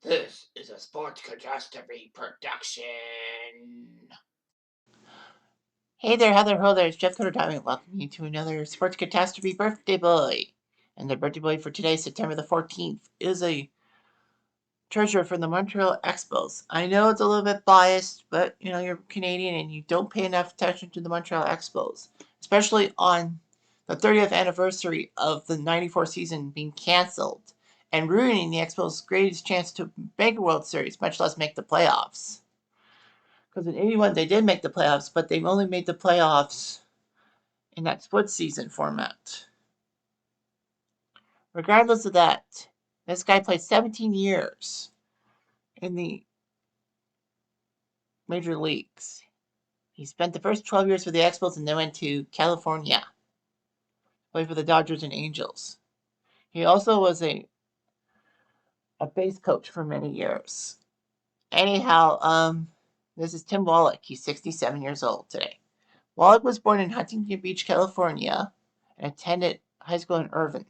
This is a Sports Catastrophe production. Hey there, Heather Ho there, it's Jeff Cutter Diving. Welcome you to another Sports Catastrophe Birthday Boy. And the birthday boy for today, September the 14th, is a treasure from the Montreal Expos. I know it's a little bit biased, but you're Canadian and you don't pay enough attention to the Montreal Expos, especially on the 30th anniversary of the 94 season being cancelled and ruining the Expos' greatest chance to make a World Series, much less make the playoffs. Because in 81 they did make the playoffs, but they've only made the playoffs in that split season format. Regardless of that, this guy played 17 years in the major leagues. He spent the first 12 years with the Expos and then went to California, played for the Dodgers and Angels. He also was a base coach for many years. Anyhow, this is Tim Wallach. He's 67 years old today. Wallach was born in Huntington Beach, California, and attended high school in Irvine.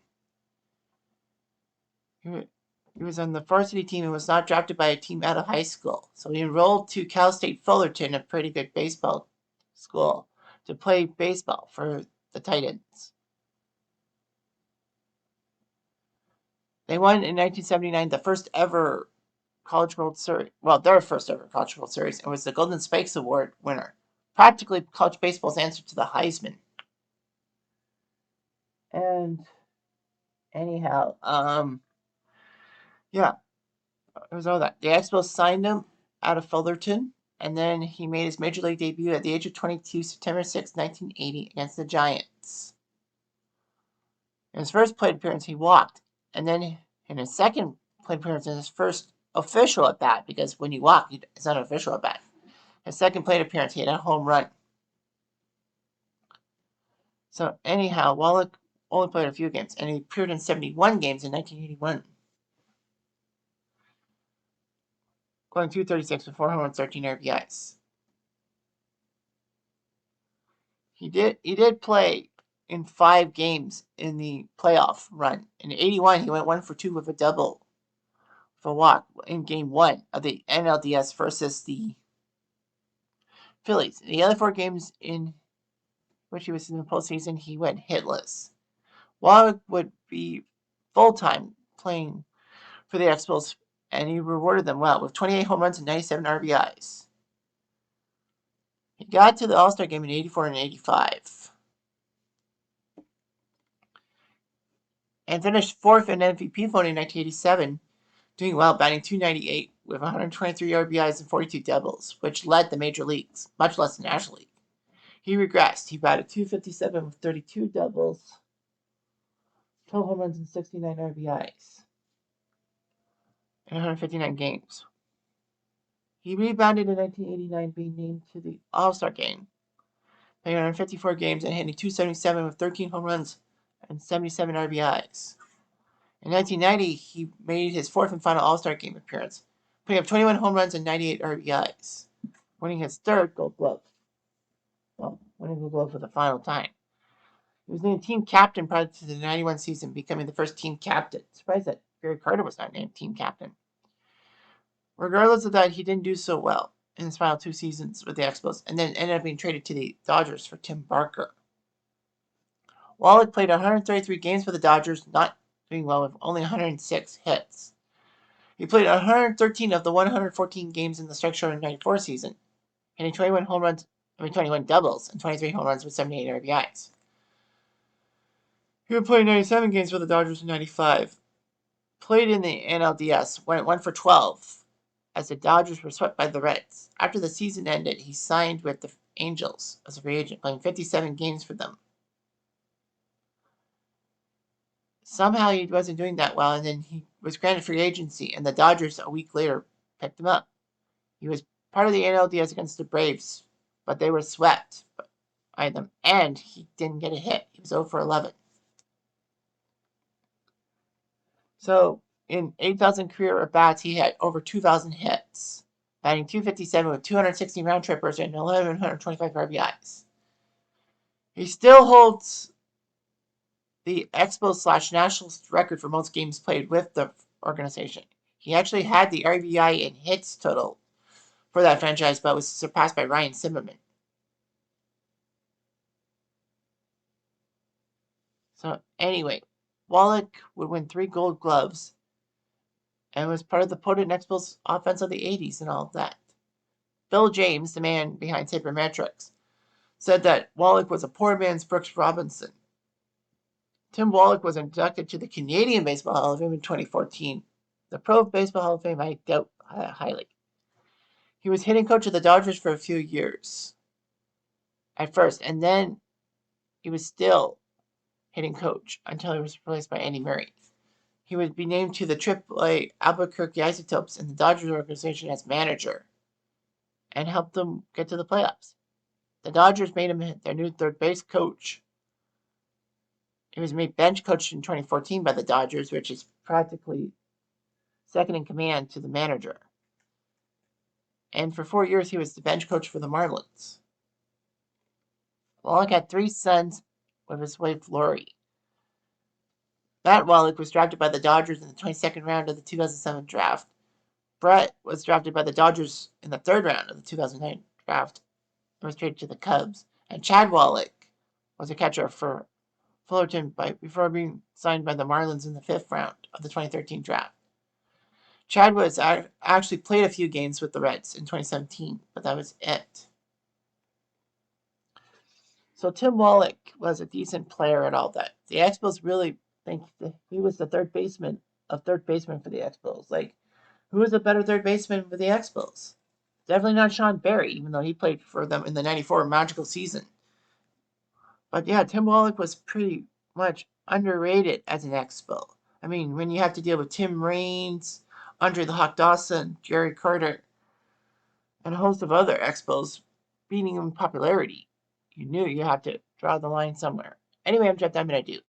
He was on the varsity team and was not drafted by a team out of high school. So he enrolled to Cal State Fullerton, a pretty good baseball school, to play baseball for the Titans. They won in 1979 the first ever College World Series. Well, their first ever College World Series, and was the Golden Spikes Award winner. Practically college baseball's answer to the Heisman. And anyhow, yeah, it was all that. The Expos signed him out of Fullerton, and then he made his major league debut at the age of 22, September 6, 1980, against the Giants. In his first plate appearance, he walked, and then in his second plate appearance, in his first official at bat, because when you walk, it's not an official at bat. His second plate appearance, he had a home run. So anyhow, Wallach only played a few games, and he appeared in 71 games in 1981. Going 236 with 4 home runs, 13 RBIs. He did play in 5 games in the playoff run. In 81, he went 1 for 2 with a double for a walk in game 1 of the NLDS versus the Phillies. In the other 4 games in which he was in the postseason, he went hitless. Wallach would be full-time playing for the Expos, and he rewarded them well with 28 home runs and 97 RBIs. He got to the All-Star game in 84 and 85. And finished 4th in MVP voting in 1987, doing well, batting .298 with 123 RBIs and 42 doubles, which led the major leagues, much less the National League. He regressed. He batted .257 with 32 doubles, 12 home runs, and 69 RBIs in 159 games. He rebounded in 1989, being named to the All-Star game, playing 154 games and hitting .277 with 13 home runs and 77 RBIs. In 1990, he made his 4th and final All-Star game appearance, putting up 21 home runs and 98 RBIs, winning his 3rd Gold Glove. Well, winning the Glove for the final time. He was named team captain prior to the 91 season, becoming the first team captain. Surprised that Gary Carter was not named team captain. Regardless of that, he didn't do so well in his final 2 seasons with the Expos, and then ended up being traded to the Dodgers for Tim Barker. Wallach played 133 games for the Dodgers, not doing well with only 106 hits. He played 113 of the 114 games in the strike-shortened 94 season, hitting 21 doubles and 23 home runs with 78 RBIs. He would play 97 games for the Dodgers in 95. Played in the NLDS, went 1 for 12, as the Dodgers were swept by the Reds. After the season ended, he signed with the Angels as a free agent, playing 57 games for them. Somehow he wasn't doing that well, and then he was granted free agency, and the Dodgers a week later picked him up. He was part of the NLDS against the Braves, but they were swept by them, and he didn't get a hit. He was 0 for 11. So in 8,000 career at-bats, he had over 2,000 hits, batting .257 with 260 round trippers and 1,125 RBIs. He still holds the Expo/Nationals record for most games played with the organization. He actually had the RBI in hits total for that franchise, but was surpassed by Ryan Zimmerman. So anyway, Wallach would win 3 Gold Gloves and was part of the potent Expos offense of the 80s and all of that. Bill James, the man behind Sabermetrics, said that Wallach was a poor man's Brooks Robinson. Tim Wallach was inducted to the Canadian Baseball Hall of Fame in 2014. The Pro Baseball Hall of Fame, I doubt highly. He was hitting coach of the Dodgers for a few years at first, and then he was still hitting coach until he was replaced by Andy Murray. He would be named to the AAA Albuquerque Isotopes in the Dodgers organization as manager and helped them get to the playoffs. The Dodgers made him their new third base coach. He was made bench coach in 2014 by the Dodgers, which is practically second in command to the manager. And for 4 years, he was the bench coach for the Marlins. Wallach had 3 sons with his wife, Lori. Matt Wallach was drafted by the Dodgers in the 22nd round of the 2007 draft. Brett was drafted by the Dodgers in the 3rd round of the 2009 draft and was traded to the Cubs. And Chad Wallach was a catcher for Fullerton before being signed by the Marlins in the 5th round of the 2013 draft. Chad was actually played a few games with the Reds in 2017, but that was it. So Tim Wallach was a decent player and all that. The Expos really think that he was the third baseman for the Expos. Like, who is a better third baseman for the Expos? Definitely not Sean Barry, even though he played for them in the 94 magical season. But yeah, Tim Wallach was pretty much underrated as an Expo. I mean, when you have to deal with Tim Raines, Andre the Hawk Dawson, Jerry Carter, and a host of other Expos beating him in popularity, you knew you had to draw the line somewhere. Anyway, I'm Jeff Diamond. I do.